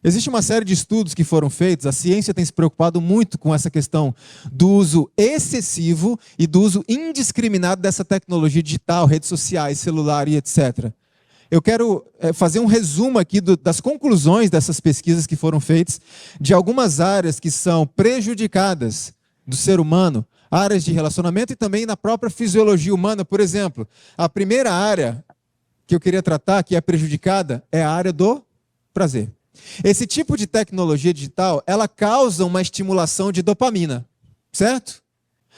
Existe uma série de estudos que foram feitos, a ciência tem se preocupado muito com essa questão do uso excessivo e do uso indiscriminado dessa tecnologia digital, redes sociais, celular e etc. Eu quero fazer um resumo aqui das conclusões dessas pesquisas que foram feitas, de algumas áreas que são prejudicadas do ser humano, áreas de relacionamento e também na própria fisiologia humana. Por exemplo, a primeira área que eu queria tratar, que é prejudicada, é a área do prazer. Esse tipo de tecnologia digital, ela causa uma estimulação de dopamina, certo?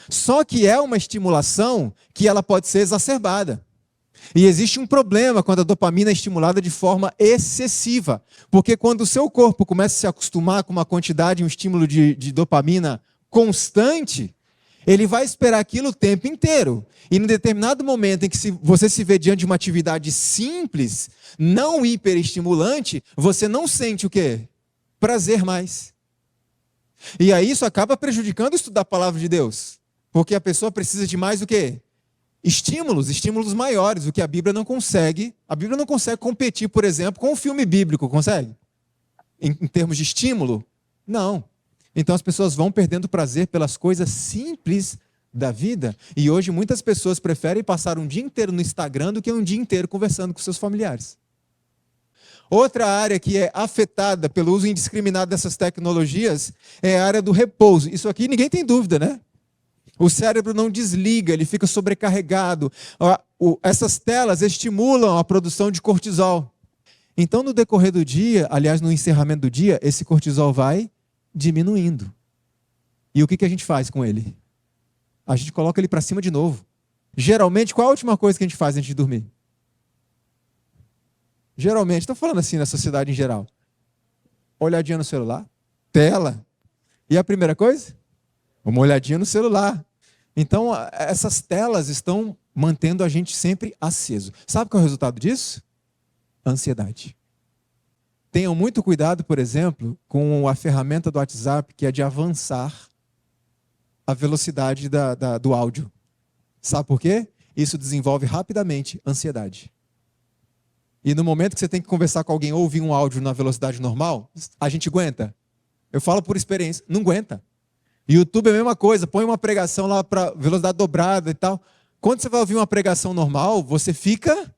Só que é uma estimulação que ela pode ser exacerbada. E existe um problema quando a dopamina é estimulada de forma excessiva. Porque quando o seu corpo começa a se acostumar com uma quantidade, um estímulo de dopamina constante, ele vai esperar aquilo o tempo inteiro. E em determinado momento em que você se vê diante de uma atividade simples, não hiperestimulante, você não sente o quê? Prazer mais. E aí isso acaba prejudicando o estudo da palavra de Deus. Porque a pessoa precisa de mais o quê? Estímulos maiores, o que a Bíblia não consegue. A Bíblia não consegue competir, por exemplo, com o filme bíblico, consegue? Em termos de estímulo? Não. Então as pessoas vão perdendo prazer pelas coisas simples da vida. E hoje muitas pessoas preferem passar um dia inteiro no Instagram do que um dia inteiro conversando com seus familiares. Outra área que é afetada pelo uso indiscriminado dessas tecnologias é a área do repouso. Isso aqui ninguém tem dúvida, né? O cérebro não desliga, ele fica sobrecarregado. Essas telas estimulam a produção de cortisol. Então, no decorrer do dia, aliás, no encerramento do dia, esse cortisol vai diminuindo. E o que a gente faz com ele? A gente coloca ele para cima de novo. Geralmente, qual a última coisa que a gente faz antes de dormir? Geralmente, estou falando assim na sociedade em geral. Olhadinha no celular, tela. E a primeira coisa? Uma olhadinha no celular. Então, essas telas estão mantendo a gente sempre aceso. Sabe qual é o resultado disso? Ansiedade. Tenham muito cuidado, por exemplo, com a ferramenta do WhatsApp, que é de avançar a velocidade do áudio. Sabe por quê? Isso desenvolve rapidamente ansiedade. E no momento que você tem que conversar com alguém ou ouvir um áudio na velocidade normal, a gente aguenta. Eu falo por experiência, não aguenta. YouTube é a mesma coisa, põe uma pregação lá para velocidade dobrada e tal. Quando você vai ouvir uma pregação normal, você fica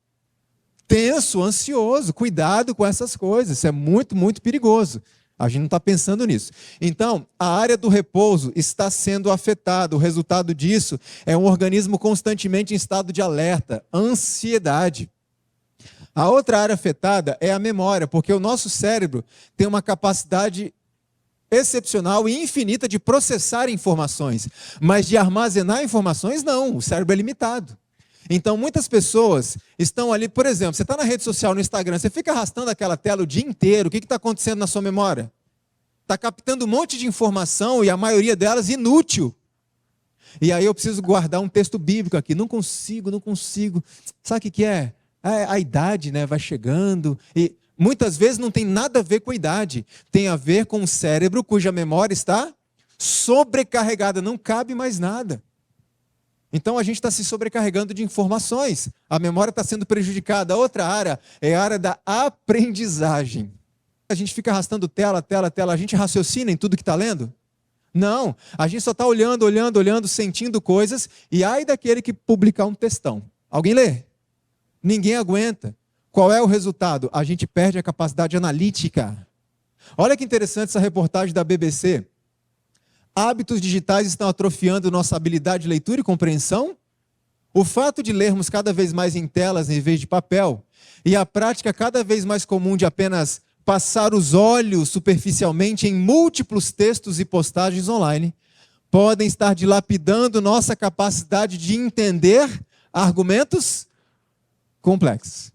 tenso, ansioso. Cuidado com essas coisas, isso é muito, muito perigoso. A gente não está pensando nisso. Então, a área do repouso está sendo afetada. O resultado disso é um organismo constantemente em estado de alerta, ansiedade. A outra área afetada é a memória, porque o nosso cérebro tem uma capacidade excepcional e infinita de processar informações, mas de armazenar informações, não. O cérebro é limitado. Então, muitas pessoas estão ali, por exemplo, você está na rede social, no Instagram, você fica arrastando aquela tela o dia inteiro, o que está acontecendo na sua memória? Está captando um monte de informação e a maioria delas inútil. E aí eu preciso guardar um texto bíblico aqui. Não consigo. Sabe o que é? A idade, né, vai chegando e muitas vezes não tem nada a ver com a idade. Tem a ver com o cérebro cuja memória está sobrecarregada, não cabe mais nada. Então a gente está se sobrecarregando de informações. A memória está sendo prejudicada. A outra área é a área da aprendizagem. A gente fica arrastando tela. A gente raciocina em tudo que está lendo? Não. A gente só está olhando, sentindo coisas. E ai daquele que publicar um textão. Alguém lê? Ninguém aguenta. Qual é o resultado? A gente perde a capacidade analítica. Olha que interessante essa reportagem da BBC. Hábitos digitais estão atrofiando nossa habilidade de leitura e compreensão? O fato de lermos cada vez mais em telas em vez de papel e a prática cada vez mais comum de apenas passar os olhos superficialmente em múltiplos textos e postagens online podem estar dilapidando nossa capacidade de entender argumentos complexos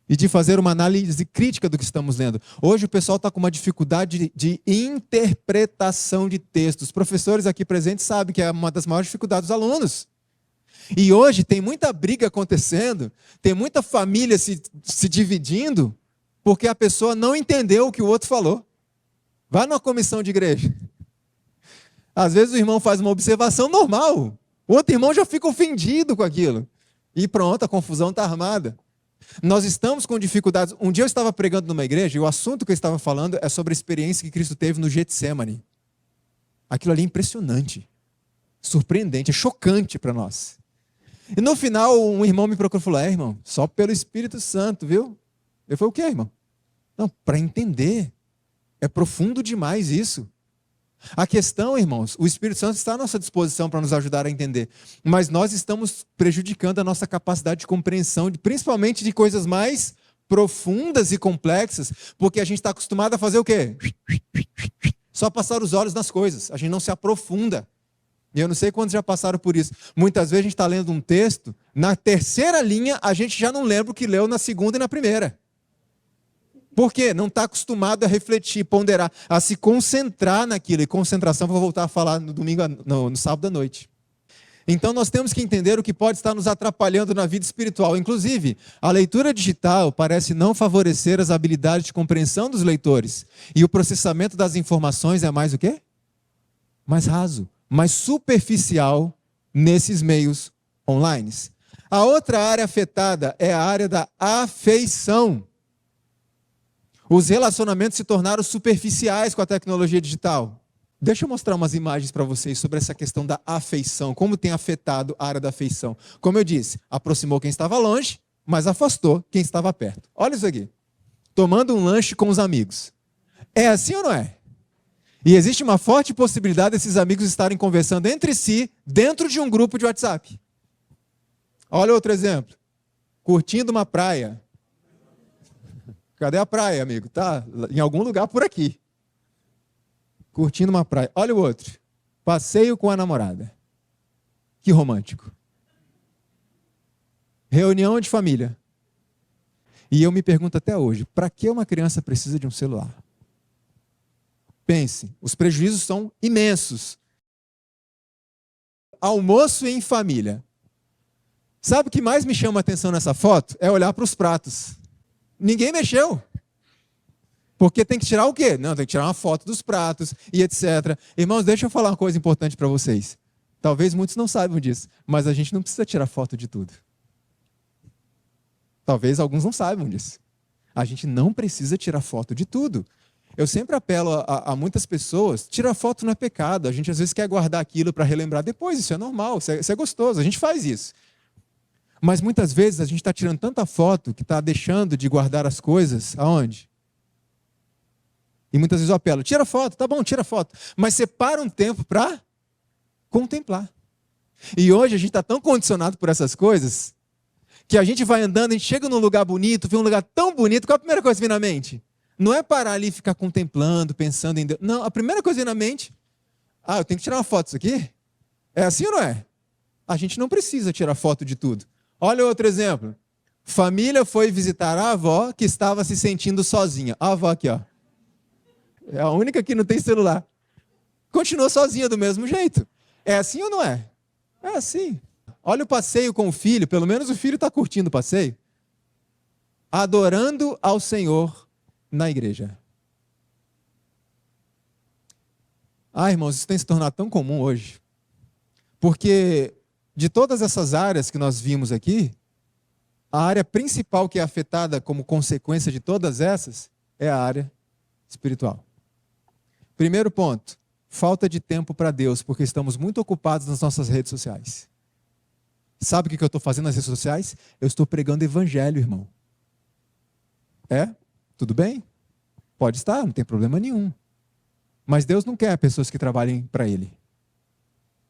e de fazer uma análise crítica do que estamos lendo. Hoje o pessoal está com uma dificuldade de interpretação de textos. Os professores aqui presentes sabem que é uma das maiores dificuldades dos alunos. E hoje tem muita briga acontecendo, tem muita família se dividindo, porque a pessoa não entendeu o que o outro falou. Vá numa comissão de igreja. Às vezes o irmão faz uma observação normal, o outro irmão já fica ofendido com aquilo. E pronto, a confusão está armada. Nós estamos com dificuldades. Um dia eu estava pregando numa igreja e o assunto que eu estava falando é sobre a experiência que Cristo teve no Getsemane. Aquilo ali é impressionante, surpreendente, é chocante para nós. E no final um irmão me procurou e falou, irmão, só pelo Espírito Santo, viu? Eu falei, o que, irmão? Não, para entender. É profundo demais isso. A questão, irmãos, o Espírito Santo está à nossa disposição para nos ajudar a entender, mas nós estamos prejudicando a nossa capacidade de compreensão, principalmente de coisas mais profundas e complexas, porque a gente está acostumado a fazer o quê? Só passar os olhos nas coisas, a gente não se aprofunda. E eu não sei quantos já passaram por isso. Muitas vezes a gente está lendo um texto, na terceira linha a gente já não lembra o que leu na segunda e na primeira. Por quê? Não está acostumado a refletir, ponderar, a se concentrar naquilo. E concentração, vou voltar a falar no domingo, no sábado à noite. Então nós temos que entender o que pode estar nos atrapalhando na vida espiritual. Inclusive, a leitura digital parece não favorecer as habilidades de compreensão dos leitores. E o processamento das informações é mais o quê? Mais raso, mais superficial nesses meios online. A outra área afetada é a área da afeição. Os relacionamentos se tornaram superficiais com a tecnologia digital. Deixa eu mostrar umas imagens para vocês sobre essa questão da afeição, como tem afetado a área da afeição. Como eu disse, aproximou quem estava longe, mas afastou quem estava perto. Olha isso aqui. Tomando um lanche com os amigos. É assim ou não é? E existe uma forte possibilidade desses amigos estarem conversando entre si dentro de um grupo de WhatsApp. Olha outro exemplo. Curtindo uma praia. Cadê a praia, amigo? Tá em algum lugar por aqui. Curtindo uma praia. Olha o outro. Passeio com a namorada. Que romântico. Reunião de família. E eu me pergunto até hoje, para que uma criança precisa de um celular? Pense, os prejuízos são imensos. Almoço em família. Sabe o que mais me chama a atenção nessa foto? É olhar para os pratos. Ninguém mexeu. Porque tem que tirar o quê? Não, tem que tirar uma foto dos pratos e etc. Irmãos, deixa eu falar uma coisa importante para vocês. Talvez muitos não saibam disso, mas a gente não precisa tirar foto de tudo. Talvez alguns não saibam disso. A gente não precisa tirar foto de tudo. Eu sempre apelo a muitas pessoas, tirar foto não é pecado. A gente às vezes quer guardar aquilo para relembrar depois, isso é normal, isso é gostoso, a gente faz isso. Mas muitas vezes a gente está tirando tanta foto que está deixando de guardar as coisas aonde? E muitas vezes eu apelo, tira foto, tá bom, tira foto. Mas separa um tempo para contemplar. E hoje a gente está tão condicionado por essas coisas, que a gente vai andando, a gente chega num lugar bonito, vê um lugar tão bonito, qual a primeira coisa que vem na mente? Não é parar ali e ficar contemplando, pensando em Deus. Não, a primeira coisa que vem na mente, eu tenho que tirar uma foto disso aqui? É assim ou não é? A gente não precisa tirar foto de tudo. Olha outro exemplo. Família foi visitar a avó que estava se sentindo sozinha. A avó aqui, ó. É a única que não tem celular. Continua sozinha do mesmo jeito. É assim ou não é? É assim. Olha o passeio com o filho. Pelo menos o filho está curtindo o passeio. Adorando ao Senhor na igreja. Irmãos, isso tem se tornado tão comum hoje. Porque de todas essas áreas que nós vimos aqui, a área principal que é afetada como consequência de todas essas é a área espiritual. Primeiro ponto, falta de tempo para Deus, porque estamos muito ocupados nas nossas redes sociais. Sabe o que eu estou fazendo nas redes sociais? Eu estou pregando evangelho, irmão. É? Tudo bem? Pode estar, não tem problema nenhum. Mas Deus não quer pessoas que trabalhem para Ele.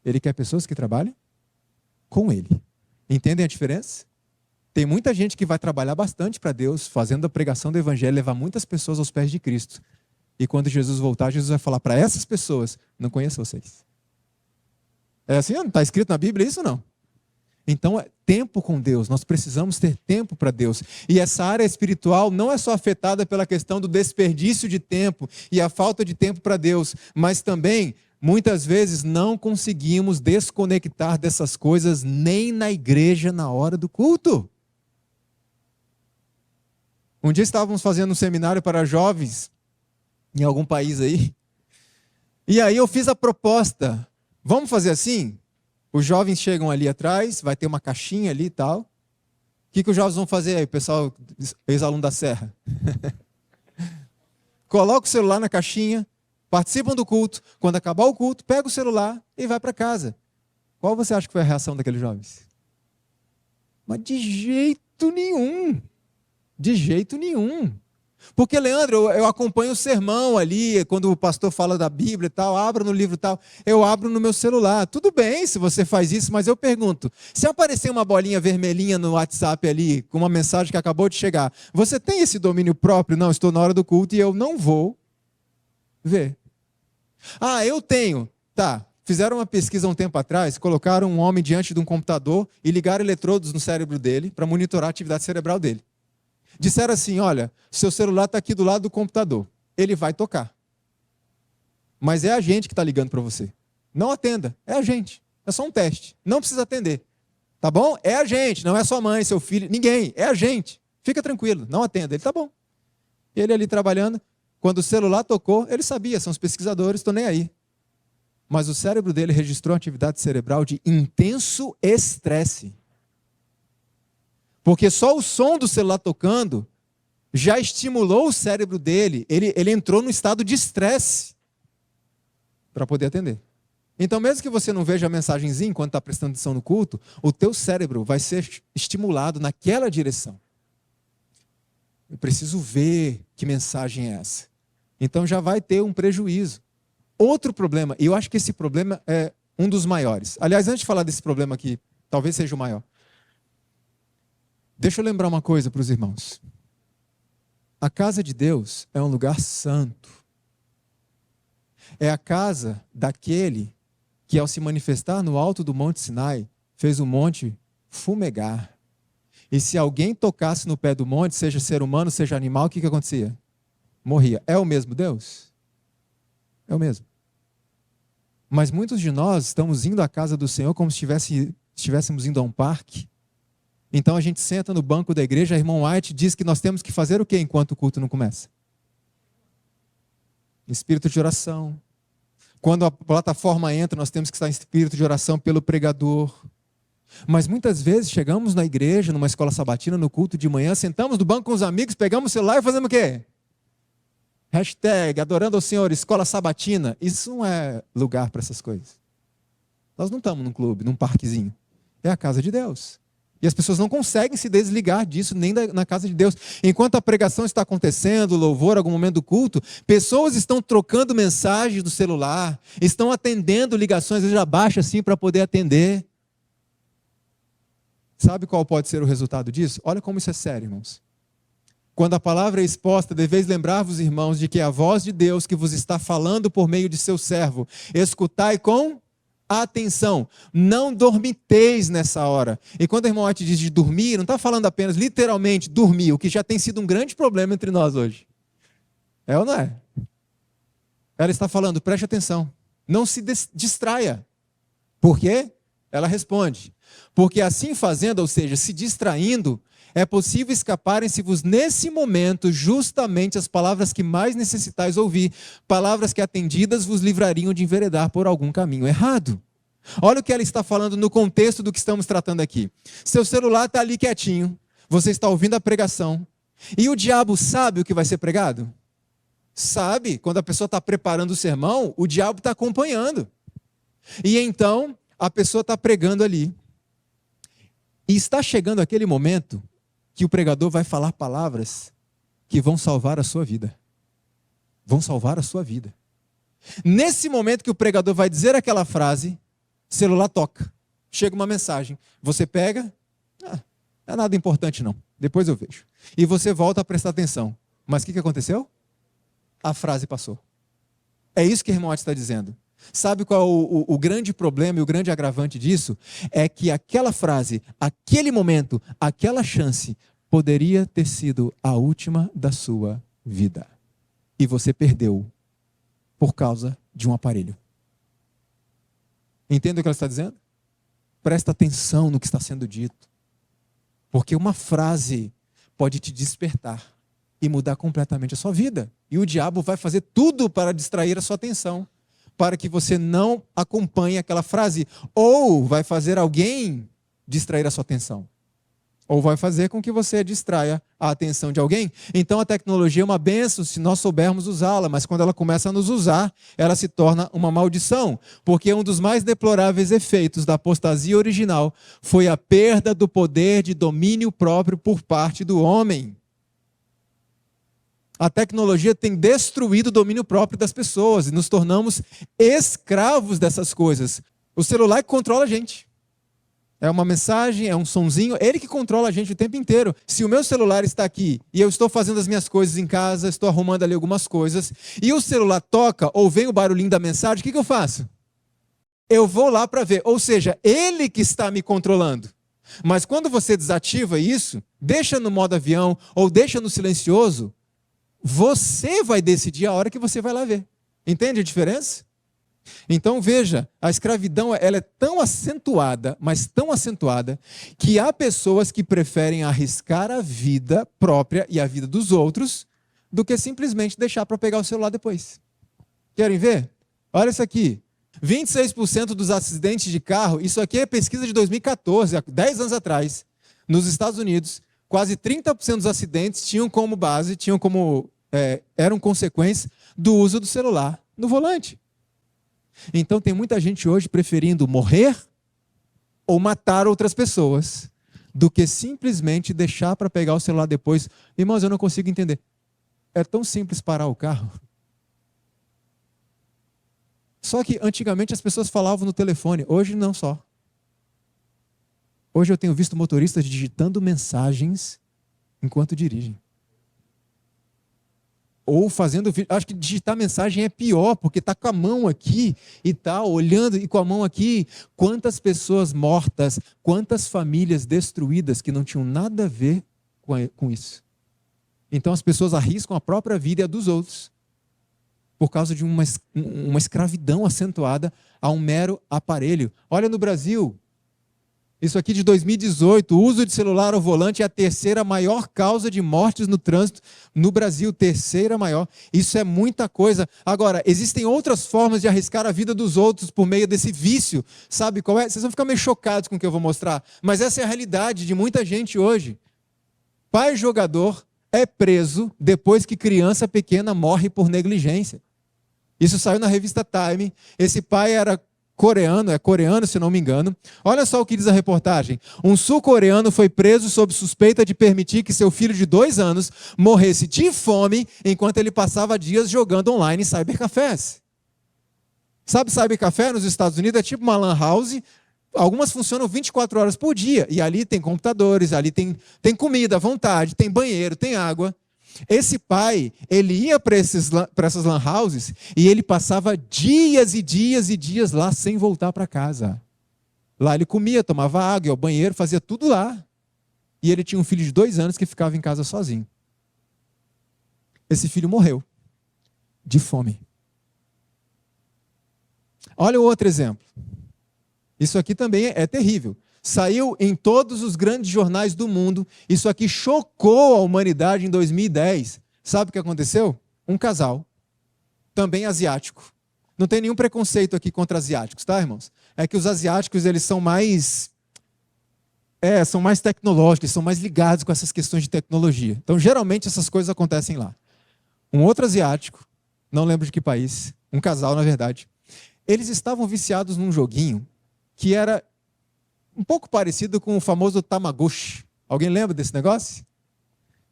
Ele quer pessoas que trabalhem com Ele. Entendem a diferença? Tem muita gente que vai trabalhar bastante para Deus, fazendo a pregação do evangelho, levar muitas pessoas aos pés de Cristo. E quando Jesus voltar, Jesus vai falar para essas pessoas, não conheço vocês. É assim? Não está escrito na Bíblia isso ou não? Então, é tempo com Deus, nós precisamos ter tempo para Deus. E essa área espiritual não é só afetada pela questão do desperdício de tempo e a falta de tempo para Deus, mas também, muitas vezes, não conseguimos desconectar dessas coisas nem na igreja na hora do culto. Um dia estávamos fazendo um seminário para jovens em algum país aí, e aí eu fiz a proposta, vamos fazer assim? Os jovens chegam ali atrás, vai ter uma caixinha ali e tal, que os jovens vão fazer aí, pessoal, ex-aluno da Serra? Coloca o celular na caixinha, participam do culto. Quando acabar o culto, pega o celular e vai para casa. Qual você acha que foi a reação daqueles jovens? Mas de jeito nenhum. De jeito nenhum. Porque, Leandro, eu acompanho o sermão ali, quando o pastor fala da Bíblia e tal, abro no livro e tal, eu abro no meu celular. Tudo bem se você faz isso, mas eu pergunto, se aparecer uma bolinha vermelhinha no WhatsApp ali, com uma mensagem que acabou de chegar, você tem esse domínio próprio? Não, estou na hora do culto e eu não vou ver. Ah, eu tenho. Tá, fizeram uma pesquisa um tempo atrás, colocaram um homem diante de um computador e ligaram eletrodos no cérebro dele para monitorar a atividade cerebral dele. Disseram assim, olha, seu celular está aqui do lado do computador, ele vai tocar. Mas é a gente que está ligando para você. Não atenda, é a gente. É só um teste, não precisa atender. Tá bom? É a gente, não é sua mãe, seu filho, ninguém, é a gente. Fica tranquilo, não atenda. Ele tá bom. Ele ali trabalhando, quando o celular tocou, ele sabia, são os pesquisadores, estou nem aí. Mas o cérebro dele registrou uma atividade cerebral de intenso estresse. Porque só o som do celular tocando já estimulou o cérebro dele. Ele entrou no estado de estresse para poder atender. Então, mesmo que você não veja a mensagenzinha enquanto está prestando atenção no culto, o teu cérebro vai ser estimulado naquela direção. Eu preciso ver que mensagem é essa. Então, já vai ter um prejuízo. Outro problema, e eu acho que esse problema é um dos maiores. Aliás, antes de falar desse problema aqui, talvez seja o maior. Deixa eu lembrar uma coisa para os irmãos. A casa de Deus é um lugar santo. É a casa daquele que, ao se manifestar no alto do Monte Sinai, fez o monte fumegar. E se alguém tocasse no pé do monte, seja ser humano, seja animal, o que acontecia? Morria. É o mesmo Deus? É o mesmo. Mas muitos de nós estamos indo à casa do Senhor como se estivéssemos indo a um parque. Então a gente senta no banco da igreja, a irmã White diz que nós temos que fazer o quê enquanto o culto não começa? Espírito de oração. Quando a plataforma entra, nós temos que estar em espírito de oração pelo pregador. Mas muitas vezes chegamos na igreja, numa escola sabatina, no culto de manhã, sentamos no banco com os amigos, pegamos o celular e fazemos o quê? Hashtag, adorando ao Senhor, escola sabatina. Isso não é lugar para essas coisas. Nós não estamos num clube, num parquezinho. É a casa de Deus. E as pessoas não conseguem se desligar disso, nem na casa de Deus. Enquanto a pregação está acontecendo, o louvor, algum momento do culto, pessoas estão trocando mensagens do celular, estão atendendo ligações, às vezes abaixa assim para poder atender. Sabe qual pode ser o resultado disso? Olha como isso é sério, irmãos. Quando a palavra é exposta, deveis lembrar-vos, irmãos, de que é a voz de Deus que vos está falando por meio de seu servo. Escutai com atenção, não dormiteis nessa hora. E quando a irmã White diz de dormir, não está falando apenas literalmente dormir, o que já tem sido um grande problema entre nós hoje. É ou não é? Ela está falando, preste atenção, não se distraia. Por quê? Ela responde, porque assim fazendo, ou seja, se distraindo, é possível escaparem-se-vos nesse momento justamente as palavras que mais necessitais ouvir, palavras que atendidas vos livrariam de enveredar por algum caminho errado. Olha o que ela está falando no contexto do que estamos tratando aqui. Seu celular está ali quietinho, você está ouvindo a pregação, e o diabo sabe o que vai ser pregado? Sabe, quando a pessoa está preparando o sermão, o diabo está acompanhando. E então, a pessoa está pregando ali. E está chegando aquele momento que o pregador vai falar palavras que vão salvar a sua vida. Vão salvar a sua vida. Nesse momento que o pregador vai dizer aquela frase, o celular toca. Chega uma mensagem. Você pega, não é nada importante não. Depois eu vejo. E você volta a prestar atenção. Mas o que aconteceu? A frase passou. É isso que a irmã Otto está dizendo. Sabe qual é o grande problema e o grande agravante disso? É que aquela frase, aquele momento, aquela chance, poderia ter sido a última da sua vida. E você perdeu por causa de um aparelho. Entende o que ela está dizendo? Presta atenção no que está sendo dito. Porque uma frase pode te despertar e mudar completamente a sua vida. E o diabo vai fazer tudo para distrair a sua atenção, para que você não acompanhe aquela frase, ou vai fazer alguém distrair a sua atenção. ou vai fazer com que você distraia a atenção de alguém. Então a tecnologia é uma bênção se nós soubermos usá-la, mas quando ela começa a nos usar, ela se torna uma maldição, porque um dos mais deploráveis efeitos da apostasia original foi a perda do poder de domínio próprio por parte do homem. A tecnologia tem destruído o domínio próprio das pessoas e nos tornamos escravos dessas coisas. O celular que controla a gente. É uma mensagem, é um sonzinho, ele que controla a gente o tempo inteiro. Se o meu celular está aqui e eu estou fazendo as minhas coisas em casa, estou arrumando ali algumas coisas, e o celular toca ou vem o barulhinho da mensagem, o que eu faço? Eu vou lá para ver. Ou seja, ele que está me controlando. Mas quando você desativa isso, deixa no modo avião ou deixa no silencioso, você vai decidir a hora que você vai lá ver. Entende a diferença? Então veja, a escravidão ela é tão acentuada, mas tão acentuada, que há pessoas que preferem arriscar a vida própria e a vida dos outros do que simplesmente deixar para pegar o celular depois. Querem ver? Olha isso aqui. 26% dos acidentes de carro, isso aqui é pesquisa de 2014, há 10 anos atrás, nos Estados Unidos, quase 30% dos acidentes tinham como base, eram consequência do uso do celular no volante. Então tem muita gente hoje preferindo morrer ou matar outras pessoas do que simplesmente deixar para pegar o celular depois. Irmãos, eu não consigo entender. É tão simples parar o carro. Só que antigamente as pessoas falavam no telefone, hoje não só. Hoje eu tenho visto motoristas digitando mensagens enquanto dirigem. Ou fazendo vídeo. Acho que digitar mensagem é pior, porque está com a mão aqui e tal, olhando e com a mão aqui. Quantas pessoas mortas, quantas famílias destruídas que não tinham nada a ver com isso. Então as pessoas arriscam a própria vida e a dos outros por causa de uma escravidão acentuada a um mero aparelho. Olha no Brasil. Isso aqui de 2018, o uso de celular ao volante é a terceira maior causa de mortes no trânsito no Brasil, terceira maior. Isso é muita coisa. Agora, existem outras formas de arriscar a vida dos outros por meio desse vício. Sabe qual é? Vocês vão ficar meio chocados com o que eu vou mostrar, mas essa é a realidade de muita gente hoje. Pai jogador é preso depois que criança pequena morre por negligência. Isso saiu na revista Time. Esse pai era é coreano, se não me engano. Olha só o que diz a reportagem. Um sul-coreano foi preso sob suspeita de permitir que seu filho de 2 anos morresse de fome enquanto ele passava dias jogando online em cybercafés. Sabe, cybercafé nos Estados Unidos é tipo uma lan house. Algumas funcionam 24 horas por dia. E ali tem computadores, ali tem comida à vontade, tem banheiro, tem água. Esse pai, ele ia para essas lan houses e ele passava dias e dias e dias lá sem voltar para casa. Lá ele comia, tomava água, ia ao banheiro, fazia tudo lá. E ele tinha um filho de 2 anos que ficava em casa sozinho. Esse filho morreu de fome. Olha o outro exemplo. Isso aqui também é terrível. Saiu em todos os grandes jornais do mundo. Isso aqui chocou a humanidade em 2010. Sabe o que aconteceu? Um casal, também asiático. Não tem nenhum preconceito aqui contra asiáticos, tá, irmãos? É que os asiáticos, eles são mais tecnológicos, são mais ligados com essas questões de tecnologia. Então, geralmente, essas coisas acontecem lá. Um outro asiático, não lembro de que país, um casal, na verdade, eles estavam viciados num joguinho que era um pouco parecido com o famoso Tamagotchi. Alguém lembra desse negócio?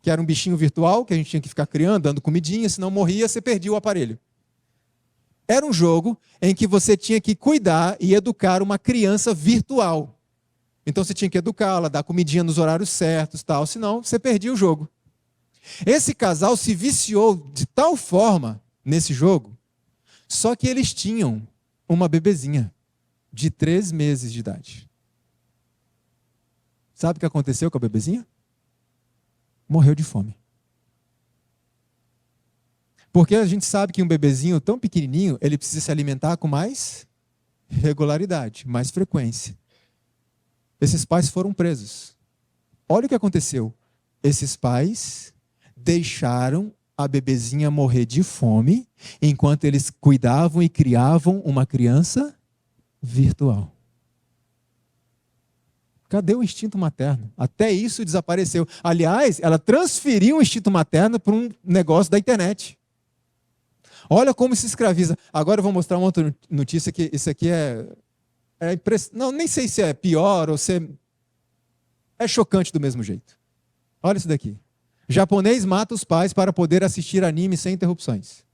Que era um bichinho virtual que a gente tinha que ficar criando, dando comidinha, senão morria, você perdia o aparelho. Era um jogo em que você tinha que cuidar e educar uma criança virtual. Então você tinha que educá-la, dar comidinha nos horários certos, tal, senão você perdia o jogo. Esse casal se viciou de tal forma nesse jogo, só que eles tinham uma bebezinha de 3 meses de idade. Sabe o que aconteceu com a bebezinha? Morreu de fome. Porque a gente sabe que um bebezinho tão pequenininho, ele precisa se alimentar com mais regularidade, mais frequência. Esses pais foram presos. Olha o que aconteceu. Esses pais deixaram a bebezinha morrer de fome, enquanto eles cuidavam e criavam uma criança virtual. Cadê o instinto materno? Até isso desapareceu. Aliás, ela transferiu o instinto materno para um negócio da internet. Olha como se escraviza. Agora eu vou mostrar uma outra notícia que isso aqui não, nem sei se é pior ou se é chocante do mesmo jeito. Olha isso daqui. Japonês mata os pais para poder assistir anime sem interrupções.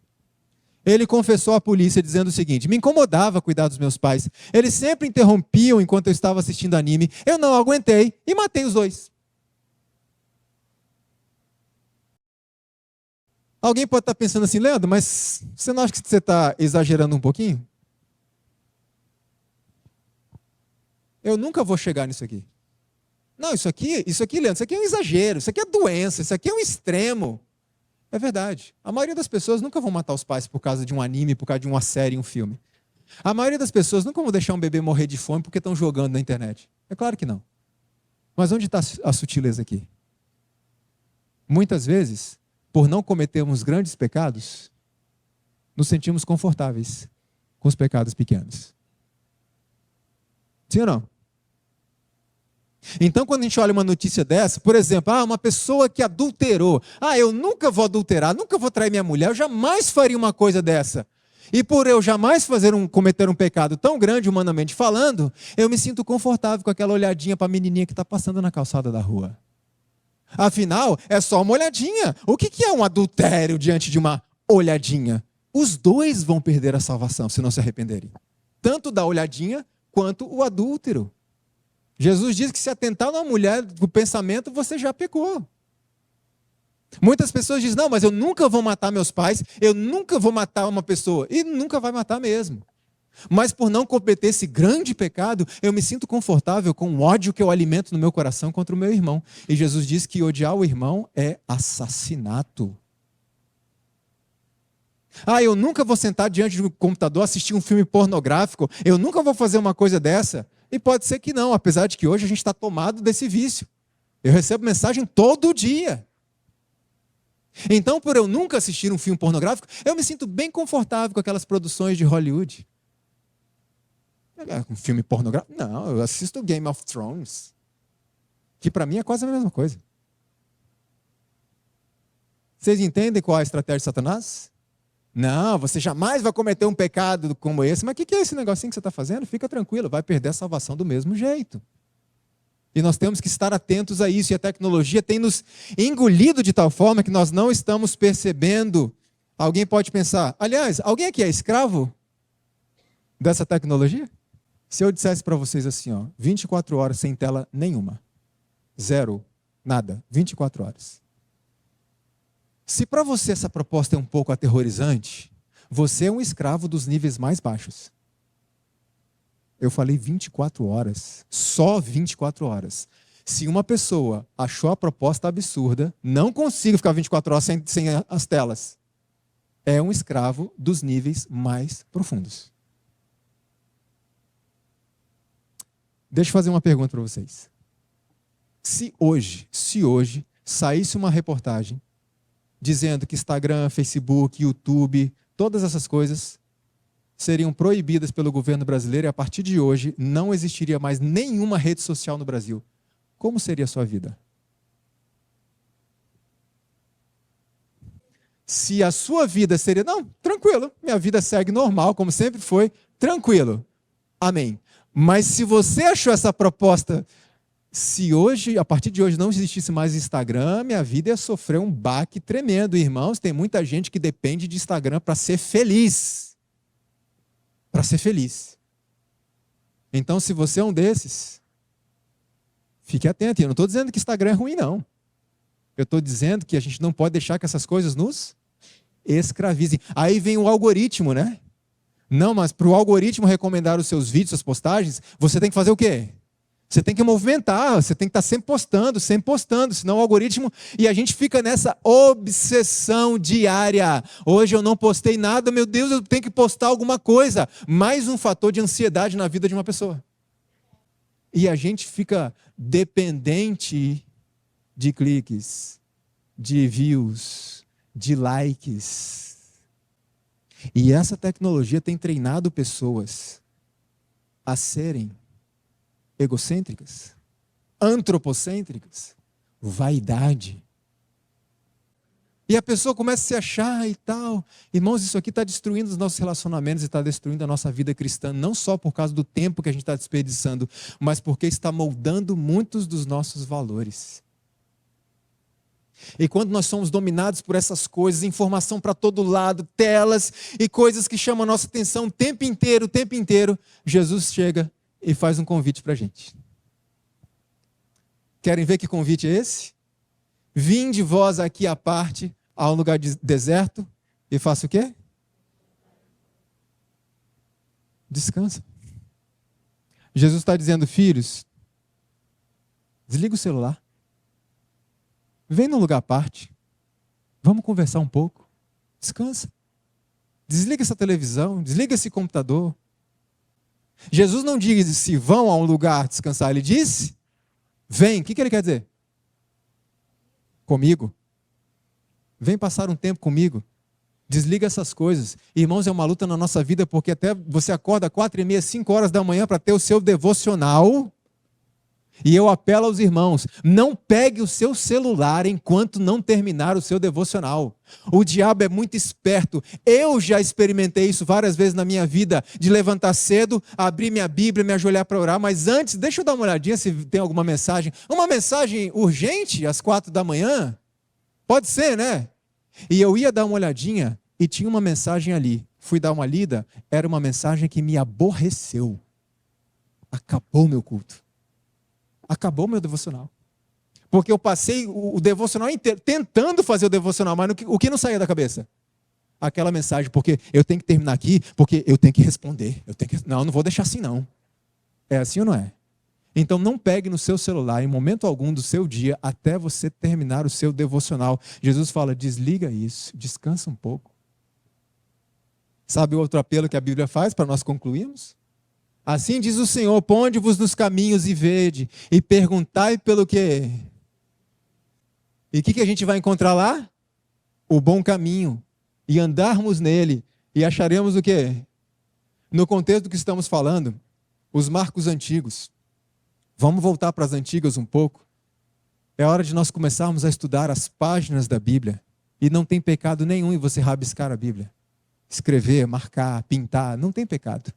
Ele confessou à polícia dizendo o seguinte: me incomodava cuidar dos meus pais. Eles sempre interrompiam enquanto eu estava assistindo anime. Eu não aguentei e matei os dois. Alguém pode estar pensando assim, Leandro, mas você não acha que você está exagerando um pouquinho? Eu nunca vou chegar nisso aqui. Não, isso aqui, Leandro, isso aqui é um exagero, isso aqui é doença, isso aqui é um extremo. É verdade. A maioria das pessoas nunca vão matar os pais por causa de um anime, por causa de uma série, um filme. A maioria das pessoas nunca vão deixar um bebê morrer de fome porque estão jogando na internet. É claro que não. Mas onde está a sutileza aqui? Muitas vezes, por não cometermos grandes pecados, nos sentimos confortáveis com os pecados pequenos. Sim ou não? Então, quando a gente olha uma notícia dessa, por exemplo, uma pessoa que adulterou. Eu nunca vou adulterar, nunca vou trair minha mulher, eu jamais faria uma coisa dessa. E por eu jamais cometer um pecado tão grande, humanamente falando, eu me sinto confortável com aquela olhadinha para a menininha que está passando na calçada da rua. Afinal, é só uma olhadinha. O que é um adultério diante de uma olhadinha? Os dois vão perder a salvação se não se arrependerem. Tanto da olhadinha quanto o adúltero. Jesus diz que se atentar numa mulher do pensamento, você já pecou. Muitas pessoas dizem, não, mas eu nunca vou matar meus pais, eu nunca vou matar uma pessoa. E nunca vai matar mesmo. Mas por não cometer esse grande pecado, eu me sinto confortável com o ódio que eu alimento no meu coração contra o meu irmão. E Jesus diz que odiar o irmão é assassinato. Eu nunca vou sentar diante do computador assistir um filme pornográfico, eu nunca vou fazer uma coisa dessa. E pode ser que não, apesar de que hoje a gente está tomado desse vício. Eu recebo mensagem todo dia. Então, por eu nunca assistir um filme pornográfico, eu me sinto bem confortável com aquelas produções de Hollywood. Um filme pornográfico? Não, eu assisto Game of Thrones, que para mim é quase a mesma coisa. Vocês entendem qual é a estratégia de Satanás? Não, você jamais vai cometer um pecado como esse. Mas o que é esse negocinho que você está fazendo? Fica tranquilo, vai perder a salvação do mesmo jeito. E nós temos que estar atentos a isso. E a tecnologia tem nos engolido de tal forma que nós não estamos percebendo. Alguém pode pensar, aliás, alguém aqui é escravo dessa tecnologia? Se eu dissesse para vocês assim, 24 horas sem tela nenhuma. Zero, nada, 24 horas. Se para você essa proposta é um pouco aterrorizante, você é um escravo dos níveis mais baixos. Eu falei 24 horas, só 24 horas. Se uma pessoa achou a proposta absurda, não consigo ficar 24 horas sem as telas, é um escravo dos níveis mais profundos. Deixa eu fazer uma pergunta para vocês. Se hoje saísse uma reportagem dizendo que Instagram, Facebook, YouTube, todas essas coisas seriam proibidas pelo governo brasileiro e a partir de hoje não existiria mais nenhuma rede social no Brasil, como seria a sua vida? Se a sua vida seria, não, tranquilo, minha vida segue normal, como sempre foi, tranquilo, amém. Mas se você achou essa proposta, se hoje, a partir de hoje, não existisse mais Instagram, minha vida ia sofrer um baque tremendo. Irmãos, tem muita gente que depende de Instagram para ser feliz. Para ser feliz. Então, se você é um desses, fique atento. Eu não estou dizendo que Instagram é ruim, não. Eu estou dizendo que a gente não pode deixar que essas coisas nos escravizem. Aí vem o algoritmo, né? Não, mas para o algoritmo recomendar os seus vídeos, suas postagens, você tem que fazer o quê? Você tem que movimentar, você tem que estar sempre postando, senão o algoritmo... E a gente fica nessa obsessão diária. Hoje eu não postei nada, meu Deus, eu tenho que postar alguma coisa. Mais um fator de ansiedade na vida de uma pessoa. E a gente fica dependente de cliques, de views, de likes. E essa tecnologia tem treinado pessoas a serem egocêntricas, antropocêntricas, vaidade. E a pessoa começa a se achar e tal. Irmãos, isso aqui está destruindo os nossos relacionamentos e está destruindo a nossa vida cristã, não só por causa do tempo que a gente está desperdiçando, mas porque está moldando muitos dos nossos valores. E quando nós somos dominados por essas coisas, informação para todo lado, telas e coisas que chamam a nossa atenção o tempo inteiro, Jesus chega e faz um convite para a gente. Querem ver que convite é esse? Vinde vós aqui à parte, a um lugar deserto, e faça o quê? Descansa. Jesus está dizendo, filhos, desliga o celular. Vem num lugar à parte. Vamos conversar um pouco. Descansa. Desliga essa televisão, desliga esse computador. Jesus não disse vão a um lugar descansar, ele disse vem. O que ele quer dizer? Comigo. Vem passar um tempo comigo. Desliga essas coisas. Irmãos, é uma luta na nossa vida, porque até você acorda 4h30, 5 horas da manhã para ter o seu devocional. E eu apelo aos irmãos, não pegue o seu celular enquanto não terminar o seu devocional. O diabo é muito esperto. Eu já experimentei isso várias vezes na minha vida, de levantar cedo, abrir minha Bíblia, me ajoelhar para orar, mas antes, deixa eu dar uma olhadinha se tem alguma mensagem. Uma mensagem urgente às 4 da manhã? Pode ser, né? E eu ia dar uma olhadinha e tinha uma mensagem ali. Fui dar uma lida, era uma mensagem que me aborreceu. Acabou meu culto. Acabou meu devocional. Porque eu passei o devocional inteiro tentando fazer o devocional, mas o que não saía da cabeça? Aquela mensagem, porque eu tenho que terminar aqui, porque eu tenho que responder. Não vou deixar assim não. É assim ou não é? Então não pegue no seu celular em momento algum do seu dia até você terminar o seu devocional. Jesus fala, desliga isso, descansa um pouco. Sabe o outro apelo que a Bíblia faz para nós concluirmos? Assim diz o Senhor, ponde-vos nos caminhos e vede, e perguntai pelo quê? E o que a gente vai encontrar lá? O bom caminho. E andarmos nele, e acharemos o quê? No contexto do que estamos falando, os marcos antigos. Vamos voltar para as antigas um pouco. É hora de nós começarmos a estudar as páginas da Bíblia. E não tem pecado nenhum em você rabiscar a Bíblia. Escrever, marcar, pintar, não tem pecado.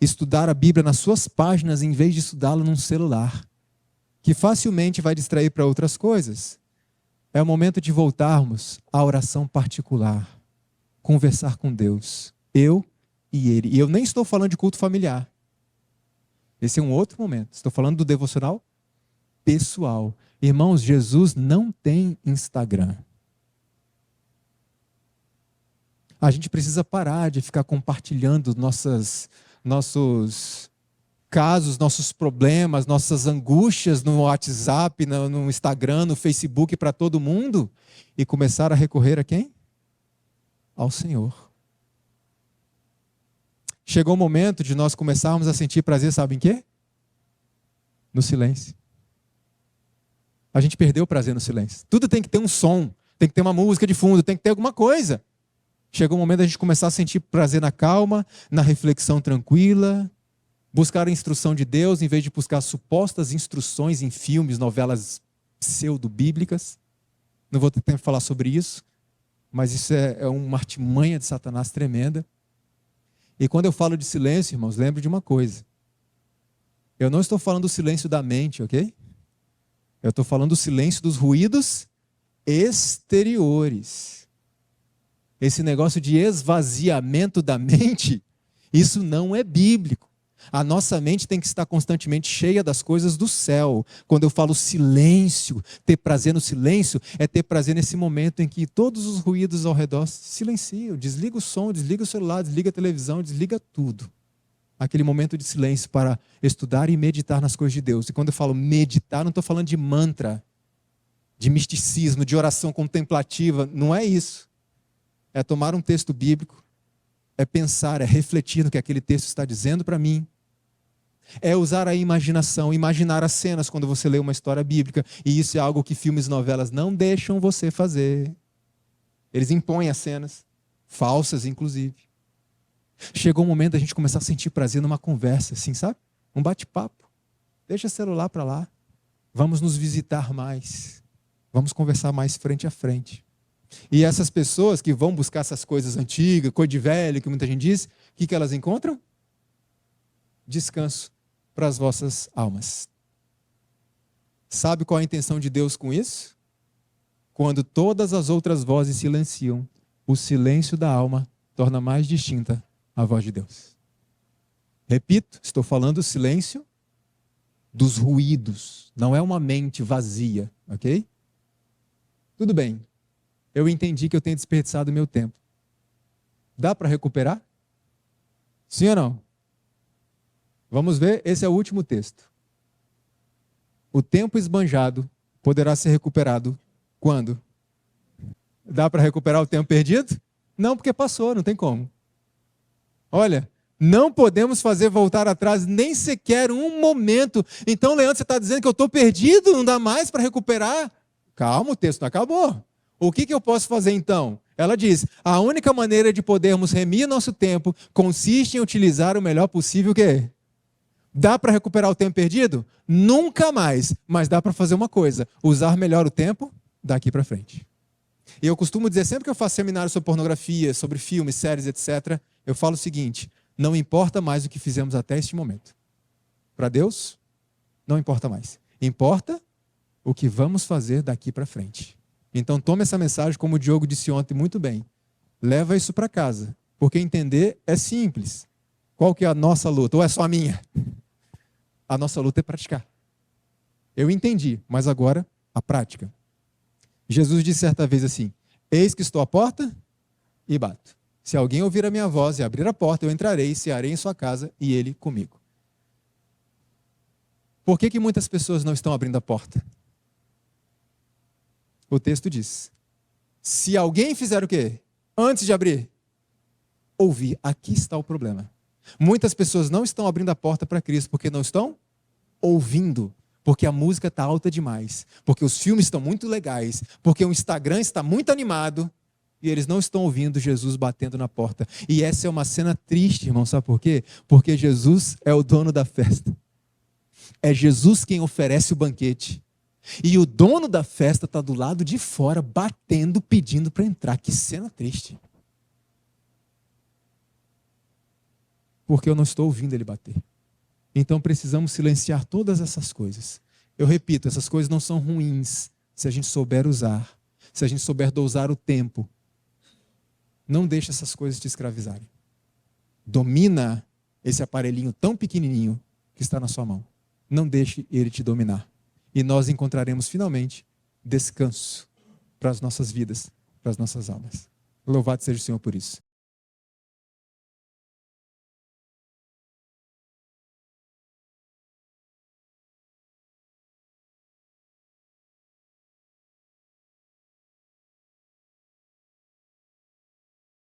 Estudar a Bíblia nas suas páginas em vez de estudá-la num celular, que facilmente vai distrair para outras coisas. É o momento de voltarmos à oração particular, conversar com Deus, eu e Ele. E eu nem estou falando de culto familiar. Esse é um outro momento. Estou falando do devocional pessoal. Irmãos, Jesus não tem Instagram. A gente precisa parar de ficar compartilhando nossos casos, nossos problemas, nossas angústias no WhatsApp, no Instagram, no Facebook para todo mundo e começar a recorrer a quem? Ao Senhor. Chegou o momento de nós começarmos a sentir prazer, sabe em quê? No silêncio. A gente perdeu o prazer no silêncio. Tudo tem que ter um som, tem que ter uma música de fundo, tem que ter alguma coisa. Chegou o momento da gente começar a sentir prazer na calma, na reflexão tranquila, buscar a instrução de Deus, em vez de buscar supostas instruções em filmes, novelas pseudo-bíblicas. Não vou ter tempo de falar sobre isso, mas isso é uma artimanha de Satanás tremenda. E quando eu falo de silêncio, irmãos, lembre de uma coisa. Eu não estou falando do silêncio da mente, ok? Eu estou falando do silêncio dos ruídos exteriores. Esse negócio de esvaziamento da mente, isso não é bíblico. A nossa mente tem que estar constantemente cheia das coisas do céu. Quando eu falo silêncio, ter prazer no silêncio, é ter prazer nesse momento em que todos os ruídos ao redor silenciam. Desliga o som, desliga o celular, desliga a televisão, desliga tudo. Aquele momento de silêncio para estudar e meditar nas coisas de Deus. E quando eu falo meditar, não estou falando de mantra, de misticismo, de oração contemplativa. Não é isso. É tomar um texto bíblico, é pensar, é refletir no que aquele texto está dizendo para mim. É usar a imaginação, imaginar as cenas quando você lê uma história bíblica. E isso é algo que filmes e novelas não deixam você fazer. Eles impõem as cenas, falsas inclusive. Chegou o momento da gente começar a sentir prazer numa conversa, assim, sabe? Um bate-papo. Deixa o celular para lá. Vamos nos visitar mais. Vamos conversar mais frente a frente. E essas pessoas que vão buscar essas coisas antigas, coisa de velho, que muita gente diz, o que elas encontram? Descanso para as vossas almas. Sabe qual é a intenção de Deus com isso? Quando todas as outras vozes silenciam, o silêncio da alma torna mais distinta a voz de Deus. Repito, estou falando do silêncio dos ruídos, não é uma mente vazia, ok? Tudo bem, eu entendi que eu tenho desperdiçado meu tempo. Dá para recuperar? Sim ou não? Vamos ver, esse é o último texto. O tempo esbanjado poderá ser recuperado quando? Dá para recuperar o tempo perdido? Não, porque passou, não tem como. Olha, não podemos fazer voltar atrás nem sequer um momento. Então, Leandro, você está dizendo que eu estou perdido? Não dá mais para recuperar? Calma, o texto não acabou. O que eu posso fazer então? Ela diz, a única maneira de podermos remir nosso tempo consiste em utilizar o melhor possível o quê? Dá para recuperar o tempo perdido? Nunca mais. Mas dá para fazer uma coisa, usar melhor o tempo daqui para frente. E eu costumo dizer, sempre que eu faço seminário sobre pornografia, sobre filmes, séries, etc., eu falo o seguinte, não importa mais o que fizemos até este momento. Para Deus, não importa mais. Importa o que vamos fazer daqui para frente. Então tome essa mensagem, como o Diogo disse ontem muito bem. Leva isso para casa, porque entender é simples. Qual que é a nossa luta? Ou é só a minha? A nossa luta é praticar. Eu entendi, mas agora a prática. Jesus disse certa vez assim, eis que estou à porta e bato. Se alguém ouvir a minha voz e abrir a porta, eu entrarei, cearei em sua casa e ele comigo. Por que muitas pessoas não estão abrindo a porta? O texto diz, se alguém fizer o quê? Antes de abrir, ouvir. Aqui está o problema. Muitas pessoas não estão abrindo a porta para Cristo porque não estão ouvindo. Porque a música está alta demais. Porque os filmes estão muito legais. Porque o Instagram está muito animado. E eles não estão ouvindo Jesus batendo na porta. E essa é uma cena triste, irmão. Sabe por quê? Porque Jesus é o dono da festa. É Jesus quem oferece o banquete. E o dono da festa está do lado de fora, batendo, pedindo para entrar. Que cena triste. Porque eu não estou ouvindo ele bater. Então precisamos silenciar todas essas coisas. Eu repito, essas coisas não são ruins, se a gente souber usar. Se a gente souber dosar o tempo. Não deixe essas coisas te escravizarem. Domina esse aparelhinho tão pequenininho que está na sua mão. Não deixe ele te dominar. E nós encontraremos finalmente descanso para as nossas vidas, para as nossas almas. Louvado seja o Senhor por isso.